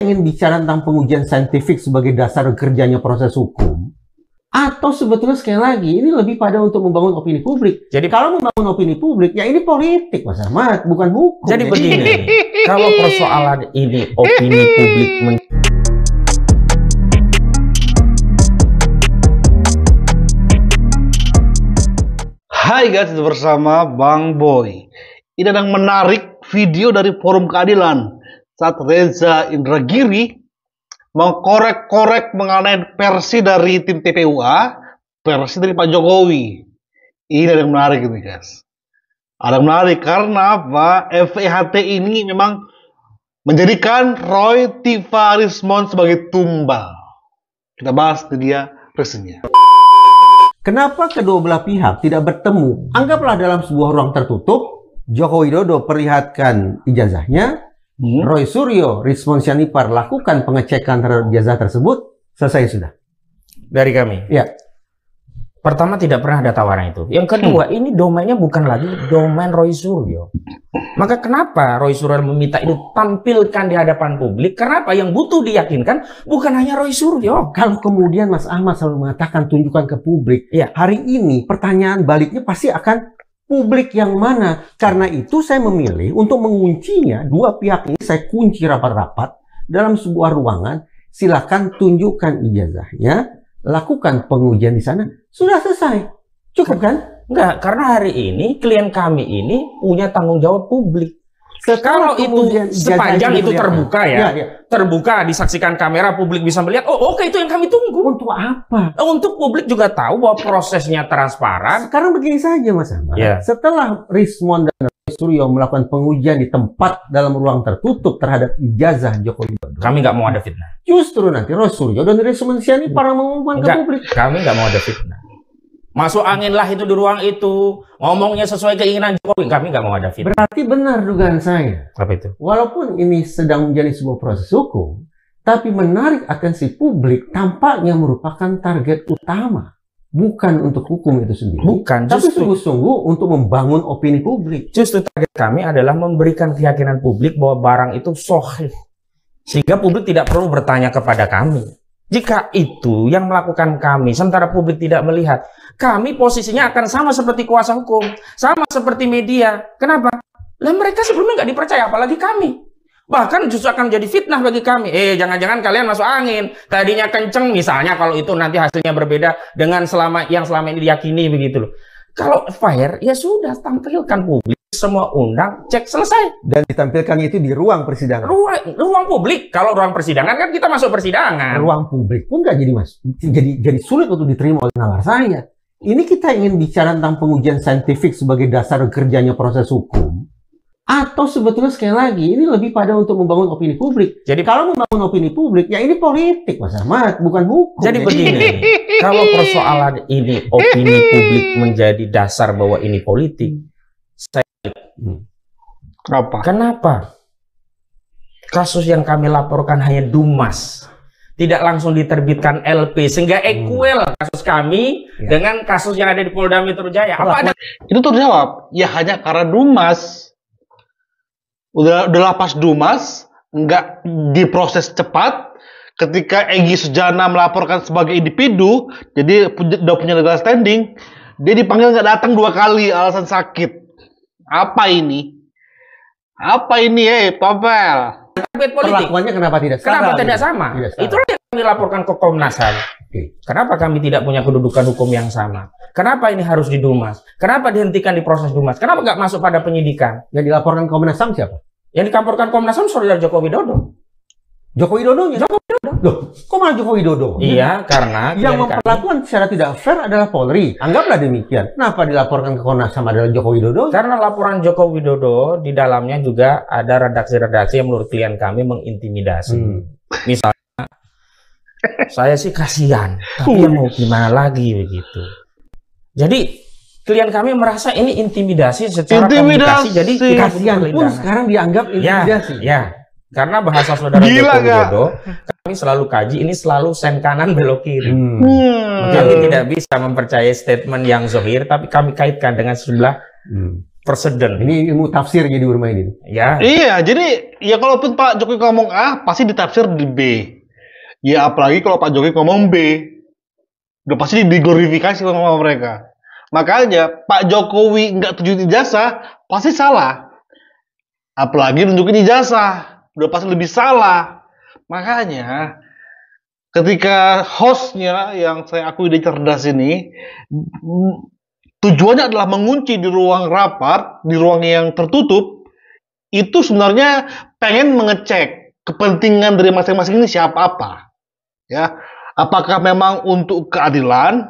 ingin bicara tentang pengujian saintifik sebagai dasar kerjanya proses hukum, atau sebetulnya sekali lagi ini lebih pada untuk membangun opini publik. Jadi kalau membangun opini publik, ya ini politik, Mas Ahmad, bukan hukum. Jadi begini, kalau persoalan ini opini publik Hai guys, bersama Bang Boy. Ini yang menarik video dari Forum Keadilan saat Reza Indragiri mengkorek-korek mengenai versi dari tim TPUA, versi dari Pak Jokowi. Ini yang menarik ini guys. Ada yang menarik karena apa? FEHT ini memang menjadikan Roy Tifarismon sebagai tumbal. Kita bahas dia versinya. Kenapa kedua belah pihak tidak bertemu? Anggaplah dalam sebuah ruang tertutup, Joko Widodo perlihatkan ijazahnya, Roy Suryo, Rismon Sianipar lakukan pengecekan terhadap ijazah tersebut, selesai sudah. dari kami. Ya. Pertama, tidak pernah ada tawaran itu. Yang kedua, ini domainnya bukan lagi domain Roy Suryo. Maka kenapa Roy Suryo meminta itu tampilkan di hadapan publik? Kenapa yang butuh diyakinkan bukan hanya Roy Suryo? Kalau kemudian Mas Ahmad selalu mengatakan tunjukkan ke publik, Ya. hari ini pertanyaan baliknya pasti akan publik yang mana? Karena itu saya memilih untuk menguncinya, dua pihak ini saya kunci rapat-rapat dalam sebuah ruangan, silakan tunjukkan ijazahnya, lakukan pengujian di sana, sudah selesai. Cukup kan? Enggak, karena hari ini klien kami ini punya tanggung jawab publik. Setelah Kalau itu kemudian ijazah sepanjang itu diperlihatkan. terbuka ya, terbuka, disaksikan kamera, publik bisa melihat, oh oke, itu yang kami tunggu. Untuk apa? Untuk publik juga tahu bahwa prosesnya transparan. Sekarang begini saja Mas Ahmad. Ya. Setelah Rismon dan Roy Suryo melakukan pengujian di tempat dalam ruang tertutup terhadap ijazah Joko Widodo, Kami nggak mau ada fitnah. justru nanti Roy Suryo dan Rismon Sianipar mengumumkan ke Enggak, publik. kami nggak mau ada fitnah. Masuk angin lah itu di ruang itu, ngomongnya sesuai keinginan Jokowi. Kami nggak mau ada fitnah. Berarti benar dugaan saya. Apa itu? Walaupun ini sedang menjadi sebuah proses hukum, tapi menarik atensi publik tampaknya merupakan target utama. Bukan untuk hukum itu sendiri. Bukan, Tapi justru sungguh-sungguh untuk membangun opini publik. Justru target kami adalah memberikan keyakinan publik bahwa barang itu sahih. Sehingga publik tidak perlu bertanya kepada kami. Jika itu yang melakukan kami, sementara publik tidak melihat, kami posisinya akan sama seperti kuasa hukum, sama seperti media. Kenapa? Lah mereka sebelumnya nggak dipercaya, apalagi kami. Bahkan justru akan jadi fitnah bagi kami. Jangan-jangan kalian masuk angin. Tadinya kenceng, misalnya kalau itu nanti hasilnya berbeda dengan yang selama ini diyakini begitu loh. Kalau fair, ya sudah, tampilkan publik. Semua undang, cek, selesai. Dan ditampilkan itu di ruang persidangan. Ruang publik. Kalau ruang persidangan kan kita masuk persidangan. Ruang publik pun nggak jadi sulit untuk diterima oleh nalar saya. Ini kita ingin bicara tentang pengujian saintifik sebagai dasar kerjanya proses hukum, atau sebetulnya sekali lagi ini lebih pada untuk membangun opini publik. Jadi Kalau membangun opini publik, ya ini politik, Mas Ahmad, bukan hukum. Jadi begini, kalau persoalan ini opini publik menjadi dasar bahwa ini politik, kenapa kasus yang kami laporkan hanya Dumas, tidak langsung diterbitkan LP sehingga equal kasus kami dengan kasus yang ada di Polda Metro Jaya? Apa ada? Itu terjawab. Ya hanya karena Dumas. Udah lapas Dumas, nggak diproses cepat. Ketika Egy Sujana melaporkan sebagai individu, jadi udah punya legal standing, dia dipanggil nggak datang 2 kali alasan sakit. Apa ini? Apa ini, Topel? Perlakuannya kenapa tidak sama? Kenapa tidak sama? Itulah yang kami laporkan ke Komnas HAM. Kenapa kami tidak punya kedudukan hukum yang sama? Kenapa ini harus di Dumas? Kenapa dihentikan di proses Dumas? Kenapa nggak masuk pada penyidikan? Yang dilaporkan Komnas HAM siapa? Yang dilaporkan Komnas HAM saudara Joko Widodo. Joko Widodonya? Joko Widodo. Loh, kok malah Joko Widodo? Iya, karena yang memperlakukan secara tidak fair adalah Polri. Anggaplah demikian. Kenapa dilaporkan ke Komnas HAM adalah Joko Widodo? karena laporan Joko Widodo di dalamnya juga ada redaksi-redaksi yang menurut klien kami mengintimidasi. Misalnya, saya sih kasihan, tapi ya mau gimana lagi begitu. Jadi klien kami merasa ini intimidasi secara komunikasi, jadi Kasihan pun sekarang dianggap intimidasi. Ya. Karena bahasa saudara Gila, Joko Widodo, kami selalu kaji, ini selalu sen kanan belok kiri. Kami tidak bisa mempercayai statement yang zahir, tapi kami kaitkan dengan sebelah presiden. Ini ilmu tafsir jadi bermain ini. Ya. Iya, jadi ya kalaupun Pak Jokowi ngomong A, pasti ditafsir di B. Ya apalagi kalau Pak Jokowi ngomong B, udah pasti diglorifikasi sama mereka. Makanya Pak Jokowi nggak tunjukin ijazah, pasti salah. Apalagi nunjukin ijazah, udah pasti lebih salah. Makanya ketika hostnya yang saya akui dia cerdas ini, tujuannya adalah mengunci di ruang rapat, di ruang yang tertutup, itu sebenarnya pengen mengecek kepentingan dari masing-masing ini siapa apa. Ya, apakah memang untuk keadilan,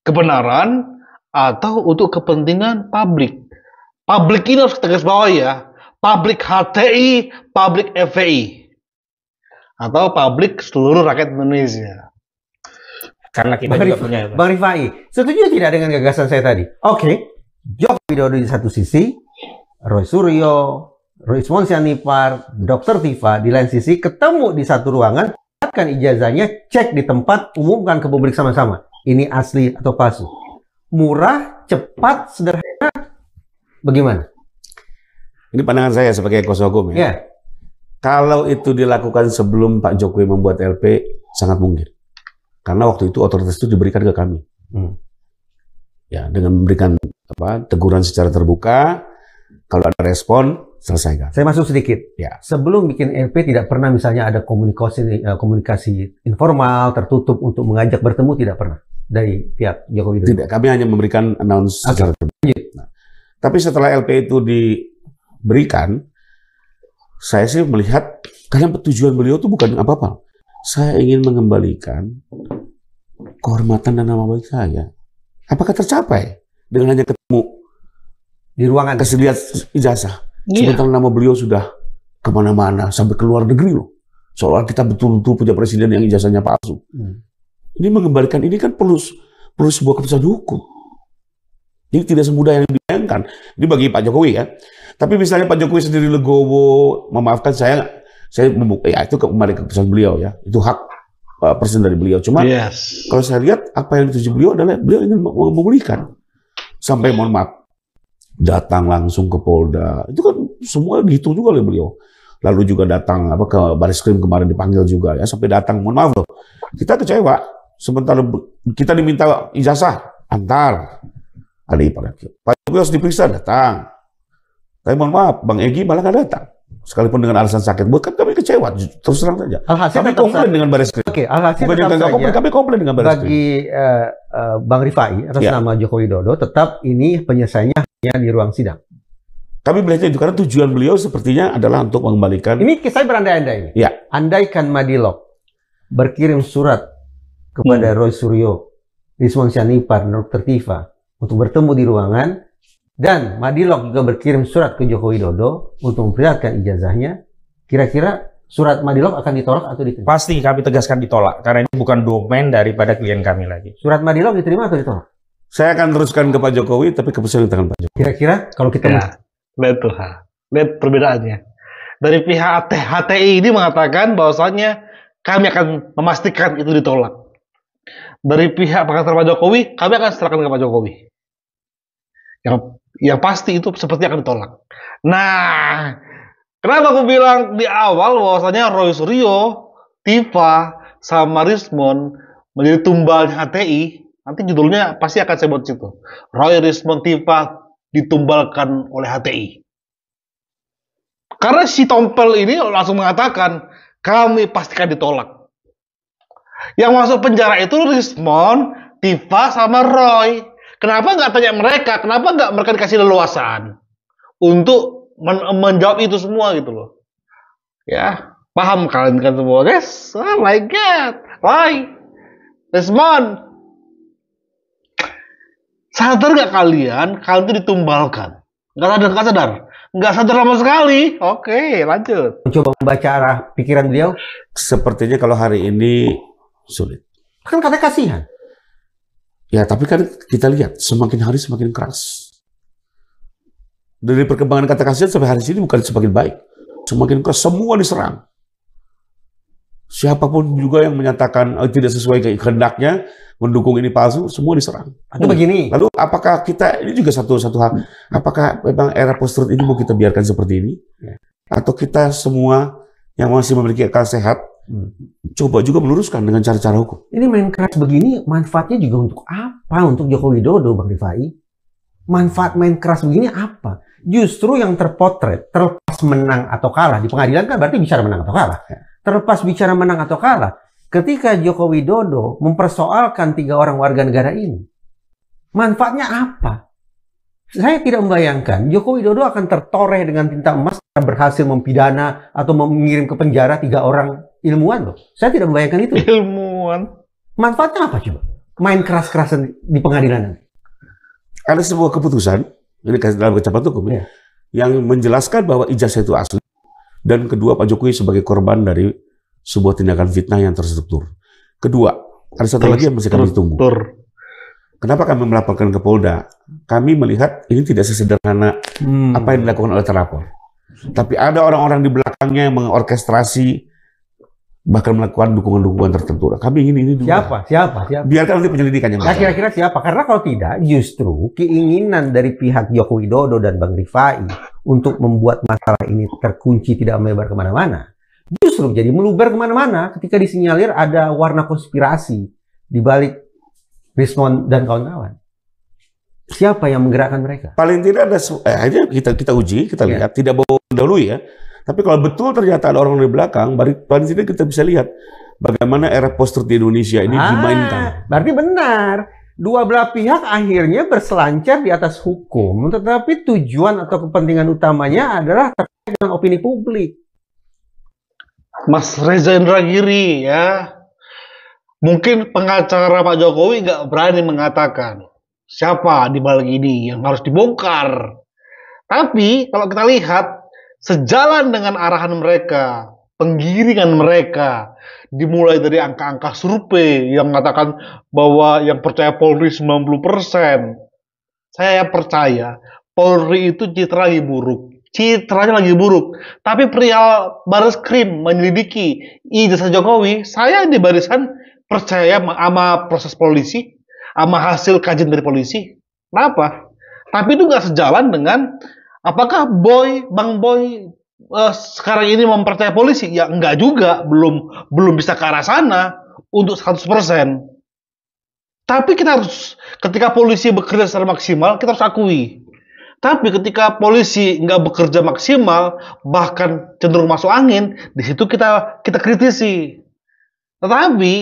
kebenaran, atau untuk kepentingan publik. Publik ini harus tegas bawah ya, publik HTI, publik FPI. Atau publik seluruh rakyat Indonesia. Karena kita juga punya. Bang Rifai, setuju tidak dengan gagasan saya tadi? Oke, Joko Widodo di satu sisi, Roy Suryo, Rismon Sianipar, Dr. Tifa di lain sisi ketemu di satu ruangan, dapatkan ijazahnya, cek di tempat, umumkan ke publik sama-sama. Ini asli atau palsu? Murah, cepat, sederhana, bagaimana? Ini pandangan saya sebagai kuasa hukum ya. Ya. Kalau itu dilakukan sebelum Pak Jokowi membuat LP, sangat mungkin. Karena waktu itu otoritas itu diberikan ke kami. Ya, dengan memberikan teguran secara terbuka, kalau ada respon, selesaikan. Saya masuk sedikit. Ya. Sebelum bikin LP tidak pernah misalnya ada komunikasi informal, tertutup untuk mengajak bertemu, tidak pernah dari pihak Joko Widodo. Tidak, kami hanya memberikan announce secara terbuka. Nah, tapi setelah LP itu diberikan, saya sih melihat, karena tujuan beliau itu bukan apa-apa. Saya ingin mengembalikan kehormatan dan nama baik saya. Apakah tercapai dengan hanya ketemu Di ruangan. kesediaan ijazah? Iya. Sementara nama beliau sudah kemana-mana, sampai ke luar negeri loh. Seolah kita betul-betul punya presiden yang ijazahnya palsu. Ini mengembalikan, ini kan perlu sebuah keputusan hukum. Ini tidak semudah yang dibayangkan. Ini bagi Pak Jokowi ya. Tapi misalnya Pak Jokowi sendiri legowo, memaafkan saya membuka, ya itu kembali ke keputusan beliau ya. Itu hak presiden dari beliau. Cuma kalau saya lihat apa yang dituju beliau adalah beliau ingin memulihkan. Sampai mohon maaf, datang langsung ke Polda. Itu kan semua dihitung juga oleh beliau. Lalu juga datang ke Baris Krim kemarin dipanggil juga ya. Sampai datang, mohon maaf loh. Kita kecewa. Sementara kita diminta ijazah, antar. Pak Jokowi harus diperiksa, datang. Tapi mohon maaf, Bang Egy malah nggak datang. Sekalipun dengan alasan sakit, bukan kami kecewa, terus terang saja. Alhasil kami komplain dengan Baris Krim. Oke, alhasil Bukan tetap yang saja, kami komplain dengan Baris Krim. bagi Bang Rifai atas Ya. nama Joko Widodo, tetap ini penyelesaiannya hanya di ruang sidang. Kami melihatnya itu karena tujuan beliau sepertinya adalah untuk mengembalikan. Ini saya berandai-andai. Ya. Andaikan Madilog berkirim surat kepada Roy Suryo, Rismon Sianipar, Dr. Tifa untuk bertemu di ruangan, dan Madilog juga berkirim surat ke Joko Widodo untuk memperlihatkan ijazahnya, kira-kira surat Madilog akan ditolak atau diterima? Pasti kami tegaskan ditolak, karena ini bukan domain daripada klien kami lagi. Surat Madilog diterima atau ditolak? Saya akan teruskan ke Pak Jokowi, tapi keputusan di tangan Pak Jokowi. Kira-kira kalau kita Lihat tuh, lihat perbedaannya. Dari pihak HTI ini mengatakan bahwasannya kami akan memastikan itu ditolak. Dari pihak pengantar Pak Jokowi, kami akan serahkan ke Pak Jokowi. Yang pasti itu seperti akan ditolak. Nah, kenapa aku bilang di awal bahwasanya Roy Suryo, Tifa, sama Rismon menjadi tumbalnya HTI? Nanti judulnya pasti akan saya buat situ. Roy, Rismon, Tifa ditumbalkan oleh HTI. Karena si Tompel ini langsung mengatakan, kami pastikan ditolak. Yang masuk penjara itu Rismon, Tifa, sama Roy. Kenapa nggak tanya mereka? Kenapa nggak mereka dikasih leluasan untuk menjawab itu semua gitu loh? Ya, paham kalian kan semua, guys? Oh my God, Roy, Rismon. Sadar nggak kalian itu ditumbalkan? Nggak sadar sama sekali. Oke, lanjut. coba membaca arah pikiran beliau, Sepertinya kalau hari ini sulit. kan katanya kasihan. Ya, tapi kan kita lihat semakin hari semakin keras. Dari perkembangan kata kasihan sampai hari ini bukan semakin baik. Semakin keras, semua diserang. Siapapun juga yang menyatakan tidak sesuai kehendaknya, mendukung ini palsu, semua diserang. Atau begini. Lalu apakah kita, ini juga satu hal, apakah memang era post-truth ini mau kita biarkan seperti ini? Atau kita semua yang masih memiliki akal sehat, coba juga meluruskan dengan cara-cara hukum? Ini main keras begini, manfaatnya juga untuk apa? Untuk Joko Widodo, Bang Rifai? Manfaat main keras begini apa? Justru yang terpotret, terlepas menang atau kalah, di pengadilan kan berarti bicara menang atau kalah. Terlepas bicara menang atau kalah, ketika Joko Widodo mempersoalkan 3 orang warga negara ini, manfaatnya apa? Saya tidak membayangkan Joko Widodo akan tertoreh dengan tinta emas karena berhasil mempidana atau mengirim ke penjara 3 orang ilmuwan loh. Saya tidak membayangkan itu. Ilmuwan. Manfaatnya apa coba? Main keras-kerasan di pengadilan nanti. Ada sebuah keputusan, ini dalam kecamatan hukum, yang menjelaskan bahwa ijazah itu asli. Dan kedua, Pak Jokowi sebagai korban dari sebuah tindakan fitnah yang terstruktur. Kedua, ada satu lagi yang masih kami tunggu. Kenapa kami melaporkan ke Polda? Kami melihat ini tidak sesederhana apa yang dilakukan oleh terlapor. Tapi ada orang-orang di belakangnya yang mengorkestrasi, bahkan melakukan dukungan-dukungan tertentu. Kami ingin ini dulu. Siapa? Biarkan nanti penyelidikannya. Nah, kira-kira siapa? Karena kalau tidak, justru keinginan dari pihak Joko Widodo dan Bang Rifai untuk membuat masalah ini terkunci, tidak melebar kemana-mana, justru jadi meluber kemana-mana ketika disinyalir ada warna konspirasi di balik Rismon dan kawan-kawan. Siapa yang menggerakkan mereka? Paling tidak ada, kita uji, kita lihat, tidak bawa dahulu ya. Tapi kalau betul ternyata ada orang di belakang, paling tidak kita bisa lihat bagaimana era post-truth di Indonesia ini dimainkan. Berarti benar. Dua belah pihak akhirnya berselancar di atas hukum, tetapi tujuan atau kepentingan utamanya adalah terkait dengan opini publik. Mas Reza Indragiri ya, mungkin pengacara Pak Jokowi nggak berani mengatakan siapa di balik ini yang harus dibongkar. Tapi kalau kita lihat sejalan dengan arahan mereka, penggiringan mereka, dimulai dari angka-angka survei yang mengatakan bahwa yang percaya Polri 90%. Saya percaya Polri itu citranya lagi buruk. Tapi perihal Barreskrim menyelidiki ijazah Jokowi, saya di barisan percaya sama proses polisi, sama hasil kajian dari polisi. Kenapa? Tapi itu nggak sejalan dengan apakah Bang Boy sekarang ini mempercayai polisi? Ya enggak juga, belum bisa ke arah sana untuk 100%. Tapi kita harus, ketika polisi bekerja secara maksimal, kita harus akui. Tapi ketika polisi nggak bekerja maksimal, bahkan cenderung masuk angin, di situ kita kritisi. Tetapi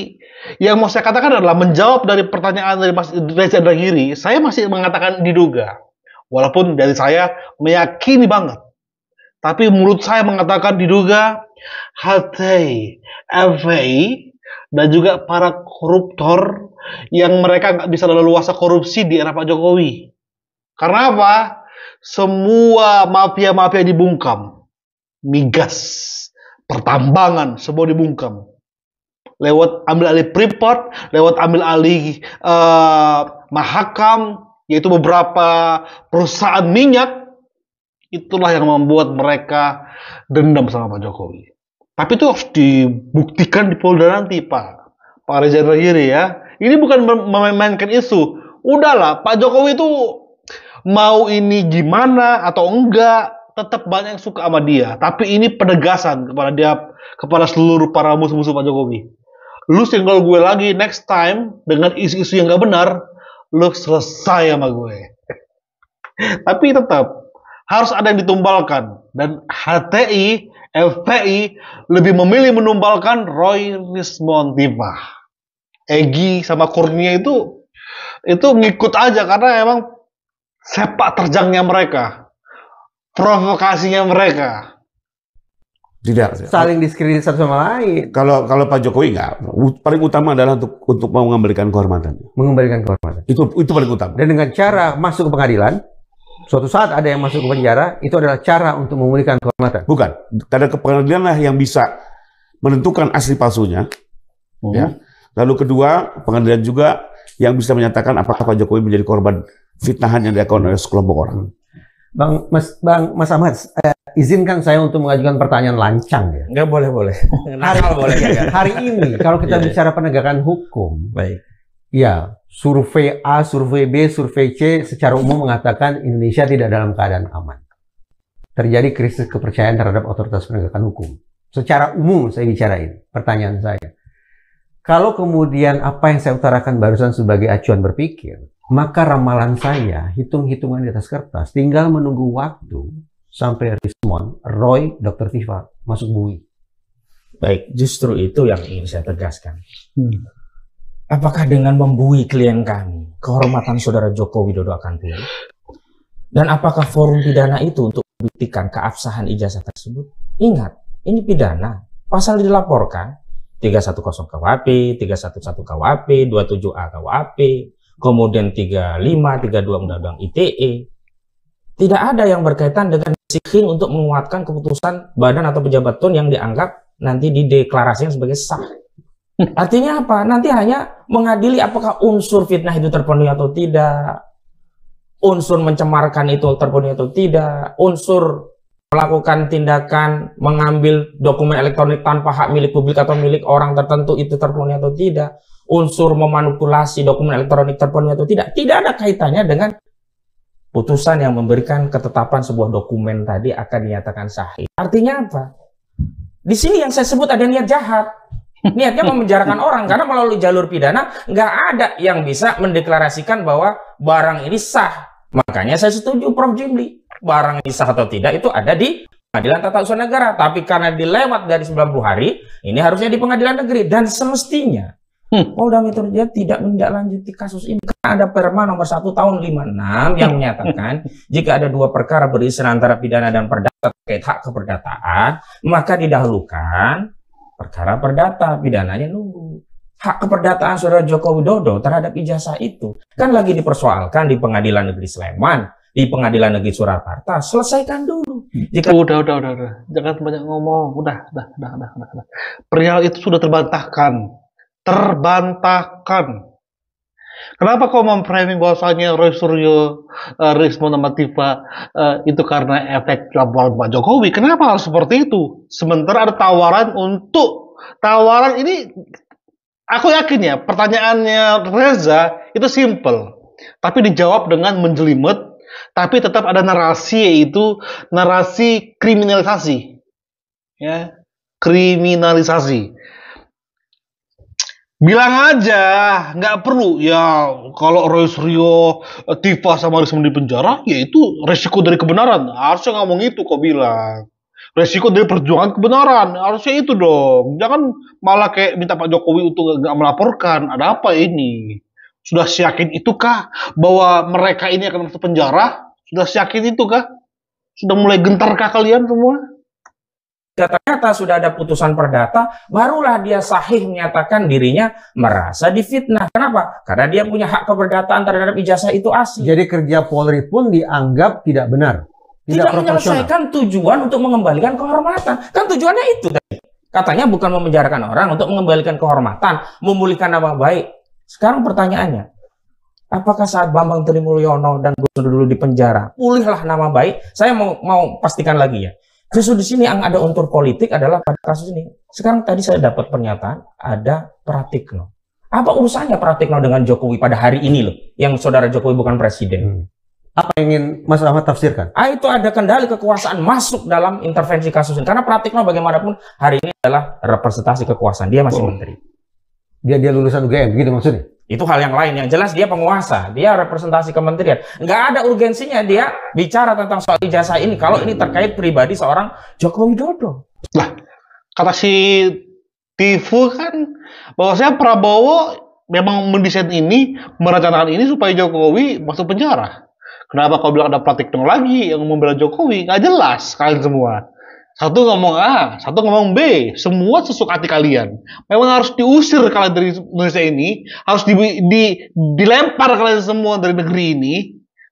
yang mau saya katakan adalah menjawab dari pertanyaan dari Mas Reza Indragiri, saya masih mengatakan diduga. Walaupun dari saya meyakini banget. Tapi mulut saya mengatakan diduga HTI, FPI, dan juga para koruptor yang mereka nggak bisa leluasa korupsi di era Pak Jokowi. Karena apa? Semua mafia-mafia dibungkam. Migas, pertambangan, semua dibungkam. Lewat ambil alih Freeport, lewat ambil alih Mahakam, yaitu beberapa perusahaan minyak. Itulah yang membuat mereka dendam sama Pak Jokowi. Tapi itu harus dibuktikan di Polda nanti, Pak Reza Indragiri ya. Ini bukan memainkan isu. Udahlah, Pak Jokowi itu mau ini gimana atau enggak, tetap banyak yang suka sama dia. Tapi ini penegasan kepada seluruh para musuh-musuh Pak Jokowi. Lu single gue lagi next time dengan isu-isu yang gak benar, lu selesai sama gue. Tapi tetap harus ada yang ditumbalkan, dan HTI, FPI lebih memilih menumbalkan Roy Rismon Tivah. Egy sama Kurnia itu ngikut aja karena emang sepak terjangnya mereka, provokasinya mereka. Tidak. Saling diskredit satu sama lain. Kalau Pak Jokowi enggak, paling utama adalah untuk mau mengembalikan kehormatan. Mengembalikan kehormatan. Itu paling utama. Dan dengan cara masuk ke pengadilan, suatu saat ada yang masuk ke penjara, itu adalah cara untuk memulihkan kehormatan. Bukan. Karena ke pengadilan lah yang bisa menentukan asli palsunya. Ya. Lalu kedua, pengadilan juga yang bisa menyatakan apakah Pak Jokowi menjadi korban fitnahan yang dilakukan oleh sekelompok orang. Mas Ahmad, Izinkan saya untuk mengajukan pertanyaan lancang ya. Nggak boleh. Nakal boleh nggak? Hari ini kalau kita Iya. bicara penegakan hukum, Baik. ya survei A, survei B, survei C secara umum mengatakan Indonesia tidak dalam keadaan aman. Terjadi krisis kepercayaan terhadap otoritas penegakan hukum. Secara umum saya bicarain. Pertanyaan saya, kalau kemudian apa yang saya utarakan barusan sebagai acuan berpikir, maka ramalan saya, hitung-hitungan di atas kertas, tinggal menunggu waktu sampai Rismond, Roy, Dr. Tifa masuk bui. Baik, justru itu yang ingin saya tegaskan. Apakah dengan membui klien kami, kehormatan saudara Joko Widodo akan pulih? Dan apakah forum pidana itu untuk membuktikan keabsahan ijazah tersebut? Ingat, ini pidana. Pasal dilaporkan 310 KUHP, 311 KUHP, 27A KUHP, kemudian 35, 32 Undang-Undang ITE. Tidak ada yang berkaitan dengan seeking untuk menguatkan keputusan badan atau pejabat TUN yang dianggap nanti dideklarasikan sebagai sah. Artinya apa? Nanti hanya mengadili apakah unsur fitnah itu terpenuhi atau tidak, unsur mencemarkan itu terpenuhi atau tidak, unsur melakukan tindakan mengambil dokumen elektronik tanpa hak milik publik atau milik orang tertentu itu terpenuhi atau tidak, unsur memanipulasi dokumen elektronik terpenuhi atau tidak. Tidak ada kaitannya dengan putusan yang memberikan ketetapan sebuah dokumen tadi akan dinyatakan sahih. Artinya apa? Di sini yang saya sebut ada niat jahat. Niatnya memenjarakan orang, karena melalui jalur pidana nggak ada yang bisa mendeklarasikan bahwa barang ini sah. Makanya saya setuju Prof. Jimli. Barang ini sah atau tidak itu ada di Pengadilan Tata Usaha Negara. Tapi karena dilewat dari 90 hari, ini harusnya di Pengadilan Negeri. Dan semestinya Polda Metro Jaya tidak menindaklanjuti kasus ini karena ada Perma nomor 1 tahun 56 yang menyatakan jika ada dua perkara berisian antara pidana dan perdata terkait hak keperdataan, maka didahulukan perkara perdata, pidananya nunggu. Hak keperdataan saudara Joko Widodo terhadap ijazah itu kan lagi dipersoalkan di Pengadilan Negeri Sleman, di Pengadilan Negeri Surakarta. Selesaikan dulu. Jika Udah. Jangan banyak ngomong. Udah. Perihal itu sudah terbantahkan. Kenapa kau memframing bahwasanya Roy Suryo, Rismond sama Tifa itu karena efek laporan Pak Jokowi? Kenapa harus seperti itu? Sementara ada tawaran ini, aku yakin ya pertanyaannya Reza itu simple, tapi dijawab dengan menjelimet, tapi tetap ada narasi, yaitu narasi kriminalisasi, ya, kriminalisasi. Bilang aja, nggak perlu. Ya, kalau Roy Suryo, Tifa sama Rismond di penjara, ya itu resiko dari kebenaran. Harusnya ngomong itu kok bilang. Resiko dari perjuangan kebenaran. Harusnya itu dong. Jangan malah kayak minta Pak Jokowi untuk nggak melaporkan. Ada apa ini? Sudah seyakin itukah bahwa mereka ini akan masuk penjara? Sudah seyakin itukah? Sudah mulai gentarkah kalian semua? ternyata sudah ada putusan perdata, barulah dia sahih menyatakan dirinya merasa difitnah. Kenapa? Karena dia punya hak keperdataan terhadap ijazah itu asli. Jadi kerja Polri pun dianggap tidak benar, tidak proporsional. Menyelesaikan tujuan untuk mengembalikan kehormatan. Kan tujuannya itu tadi. Katanya bukan memenjarakan orang, untuk mengembalikan kehormatan, memulihkan nama baik. Sekarang pertanyaannya, apakah saat Bambang Trimulyono dan Gus Dur dulu di penjara, pulihlah nama baik? Saya mau pastikan lagi ya. Justru di sini yang ada unsur politik adalah pada kasus ini. Sekarang tadi saya dapat pernyataan ada Pratikno. Apa urusannya Pratikno dengan Jokowi pada hari ini loh, yang saudara Jokowi bukan presiden? Apa yang ingin Mas Rahmat tafsirkan? Itu ada kendali kekuasaan masuk dalam intervensi kasus ini. Karena Pratikno bagaimanapun hari ini adalah representasi kekuasaan. Dia masih menteri. Dia lulusan UGM, begitu maksudnya? Itu hal yang lain. Yang jelas dia penguasa. Dia representasi kementerian. Nggak ada urgensinya dia bicara tentang soal ijazah ini kalau ini terkait pribadi seorang Joko Widodo. Lah, kata si Tifu kan bahwasanya Prabowo memang mendesain ini, merencanakan ini supaya Jokowi masuk penjara. Kenapa kau bilang ada Pratikno lagi yang membela Jokowi? Nggak jelas kalian semua. Satu ngomong A, satu ngomong B. Semua sesuka hati kalian. Memang harus diusir kalian dari Indonesia ini. Harus dilempar kalian semua dari negeri ini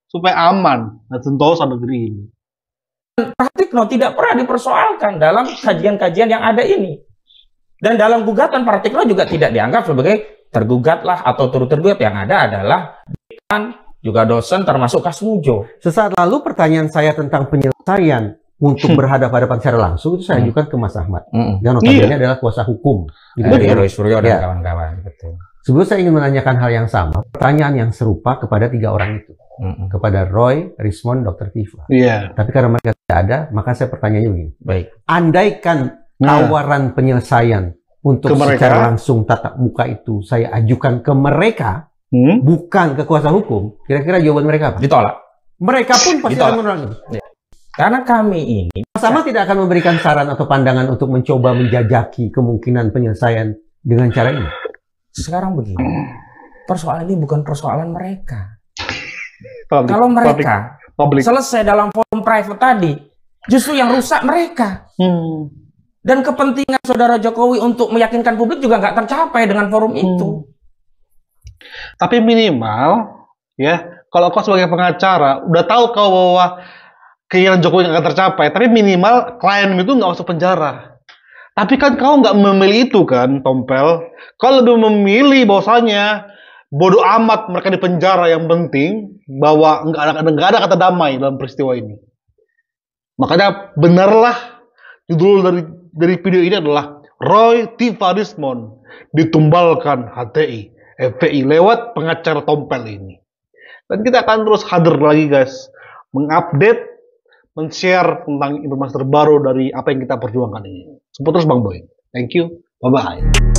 supaya aman dan sentosa negeri ini. Pratikno tidak pernah dipersoalkan dalam kajian-kajian yang ada ini. Dan dalam gugatan Pratikno juga tidak dianggap sebagai tergugatlah atau turut tergugat. Yang ada adalah dekan, juga dosen termasuk Kasmujo. Sesaat lalu pertanyaan saya tentang penyelesaian untuk berhadapan-hadapan secara langsung itu saya ajukan ke Mas Ahmad. Yang Iya. notabene adalah kuasa hukum. Dari Roy Suryo dan Ya. kawan-kawan. Betul. Sebelum saya ingin menanyakan hal yang sama, pertanyaan yang serupa kepada 3 orang itu. Kepada Roy, Rismond, Dr. Tifa. Iya. Tapi karena mereka tidak ada, maka saya pertanyaannya begini. Baik. Andaikan Nah. tawaran penyelesaian untuk Ke mereka? secara langsung tatap muka itu saya ajukan ke mereka, bukan ke kuasa hukum, kira-kira jawaban mereka apa? Ditolak. Mereka pun pasti Ditolak. akan menolak. Karena kami ini Sama tidak akan memberikan saran atau pandangan untuk mencoba menjajaki kemungkinan penyelesaian dengan cara ini. sekarang begini. Persoalan ini bukan persoalan mereka. Public. Kalau mereka Public. selesai dalam forum private tadi, justru yang rusak mereka. Dan kepentingan saudara Jokowi untuk meyakinkan publik juga nggak tercapai dengan forum itu. Tapi minimal, ya, kalau kau sebagai pengacara, udah tahu kau bahwa keinginan Jokowi nggak akan tercapai, tapi minimal klien itu nggak masuk penjara. Tapi kan kau nggak memilih itu kan, Tompel. Kau lebih memilih bahwasanya bodoh amat mereka di penjara, yang penting bahwa nggak ada kata damai dalam peristiwa ini. Makanya benarlah judul dari video ini adalah Roy Tifa Rismond ditumbalkan HTI FPI lewat pengacara Tompel ini. Dan kita akan terus hadir lagi guys, mengupdate, men-share tentang informasi terbaru dari apa yang kita perjuangkan ini. Support terus Bang Boy. Thank you. Bye-bye.